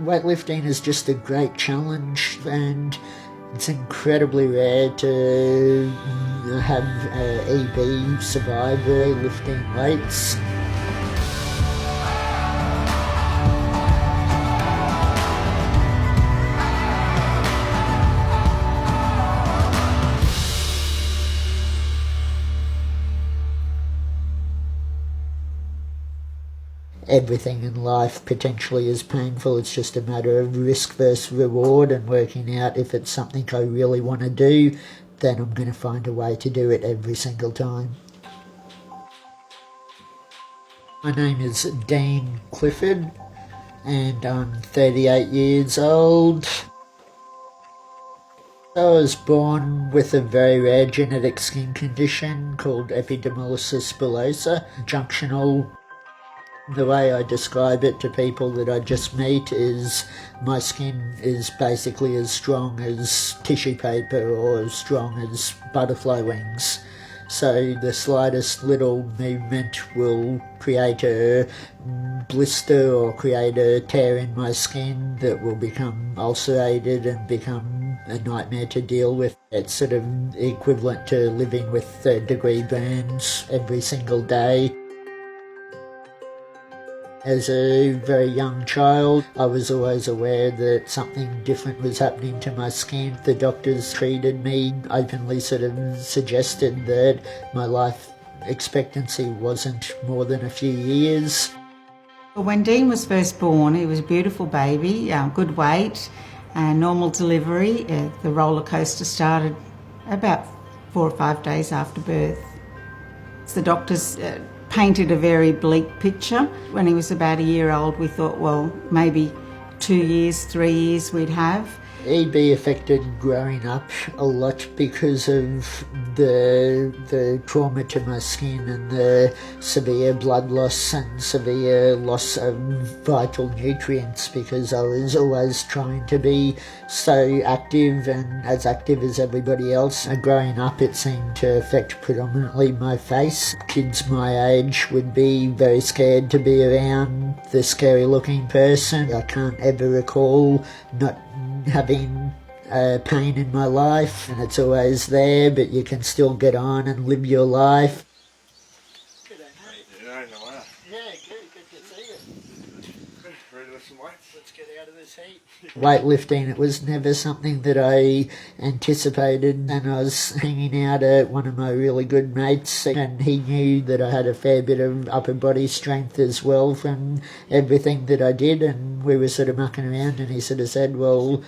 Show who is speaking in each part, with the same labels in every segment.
Speaker 1: Weightlifting is just a great challenge, and it's incredibly rare to have EB survivor lifting weights. Everything in life potentially is painful. It's just a matter of risk versus reward and working out if it's something I really want to do, then I'm going to find a way to do it every single time. My name is Dean Clifford and I'm 38 years old. I was born with a very rare genetic skin condition called epidermolysis bullosa, junctional. The way I describe it to people that I just meet is my skin is basically as strong as tissue paper or as strong as butterfly wings. So the slightest little movement will create a blister or create a tear in my skin that will become ulcerated and become a nightmare to deal with. It's sort of equivalent to living with third-degree burns every single day. As a very young child, I was always aware that something different was happening to my skin. The doctors treated me, openly sort of suggested that my life expectancy wasn't more than a few years.
Speaker 2: When Dean was first born, he was a beautiful baby, good weight, normal delivery. The roller coaster started about 4 or 5 days after birth. The doctors painted a very bleak picture. When he was about a year old, we thought, well, maybe 2 years, 3 years we'd have. EB affected growing up a lot because of the trauma to my skin and the severe blood loss and severe loss of vital nutrients, because I was always trying to be so active and as active as everybody else. Growing up, it seemed to affect predominantly my face. Kids my age would be very scared to be around the scary looking person. I can't ever recall not having pain in my life, and it's always there, but you can still get on and live your life.
Speaker 3: Good day, mate. Yeah, good to see you. Ready to lift some weights?
Speaker 1: Let's get out of this heat. Weightlifting, it was never something that I anticipated, and I was hanging out at one of my really good mates, and he knew that I had a fair bit of upper body strength as well from everything that I did, and we were sort of mucking around, and he sort of said, well,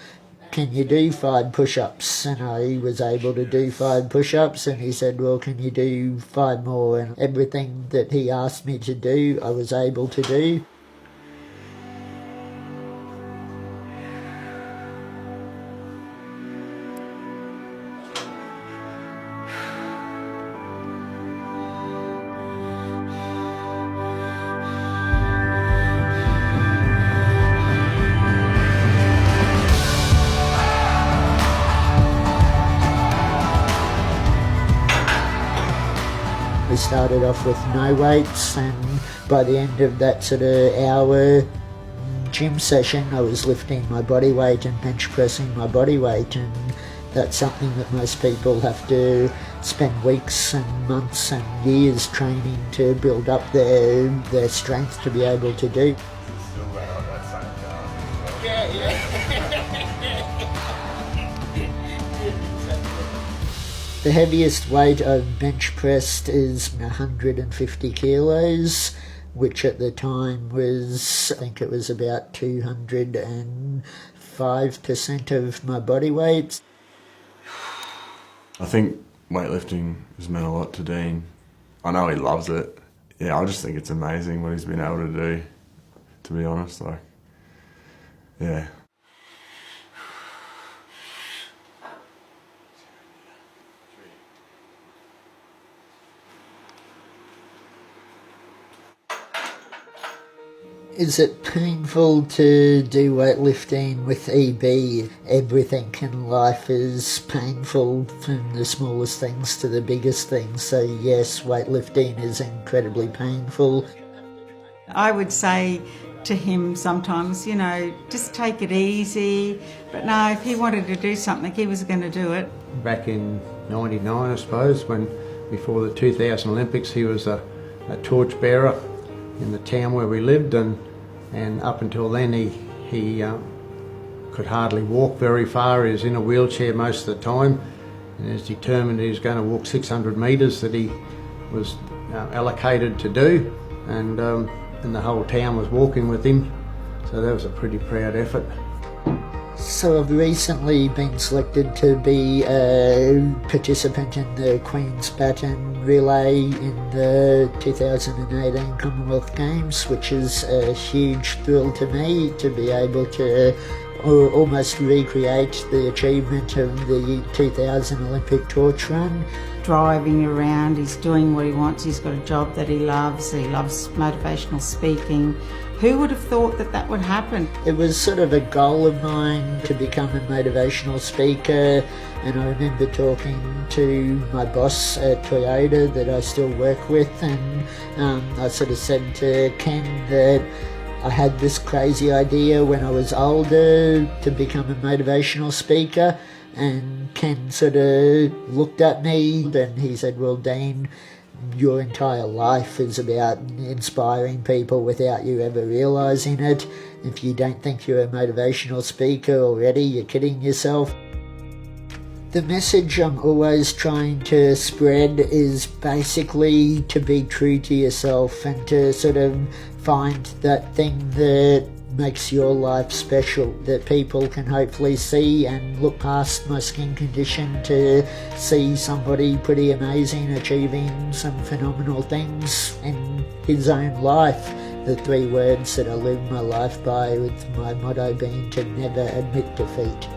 Speaker 1: can you do 5 push-ups? And I was able to do 5 push-ups, and he said, well, can you do 5 more? And everything that he asked me to do, I was able to do. We started off with no weights, and by the end of that sort of hour gym session, I was lifting my body weight and bench pressing my body weight, and that's something that most people have to spend weeks and months and years training to build up their strength to be able to do. The heaviest weight I've bench pressed is 150 kilos, which at the time was, I think it was about 205% of my body weight.
Speaker 4: I think weightlifting has meant a lot to Dean. I know he loves it. Yeah, I just think it's amazing what he's been able to do, to be honest. Like, yeah.
Speaker 1: Is it painful to do weightlifting with EB? Everything in life is painful, from the smallest things to the biggest things. So yes, weightlifting is incredibly painful.
Speaker 2: I would say to him sometimes, you know, just take it easy. But no, if he wanted to do something, he was going to do it.
Speaker 5: Back in '99, I suppose, before the 2000 Olympics, he was a torchbearer in the town where we lived, and up until then he could hardly walk very far. He was in a wheelchair most of the time, and he was determined he was going to walk 600 metres that he was allocated to do, and the whole town was walking with him, so that was a pretty proud effort.
Speaker 1: So I've recently been selected to be a participant in the Queen's Baton Relay in the 2018 Commonwealth Games, which is a huge thrill to me to be able to almost recreate the achievement of the 2000 Olympic torch run.
Speaker 2: Driving around, he's doing what he wants, he's got a job that he loves motivational speaking. Who would have thought that that would happen?
Speaker 1: It was sort of a goal of mine to become a motivational speaker, and I remember talking to my boss at Toyota that I still work with, and I sort of said to Ken that I had this crazy idea when I was older to become a motivational speaker, and Ken sort of looked at me and he said, well, Dean, your entire life is about inspiring people without you ever realising it. If you don't think you're a motivational speaker already, you're kidding yourself. The message I'm always trying to spread is basically to be true to yourself and to sort of find that thing that makes your life special, that people can hopefully see and look past my skin condition to see somebody pretty amazing achieving some phenomenal things in his own life. The 3 words that I live my life by, with my motto being to never admit defeat.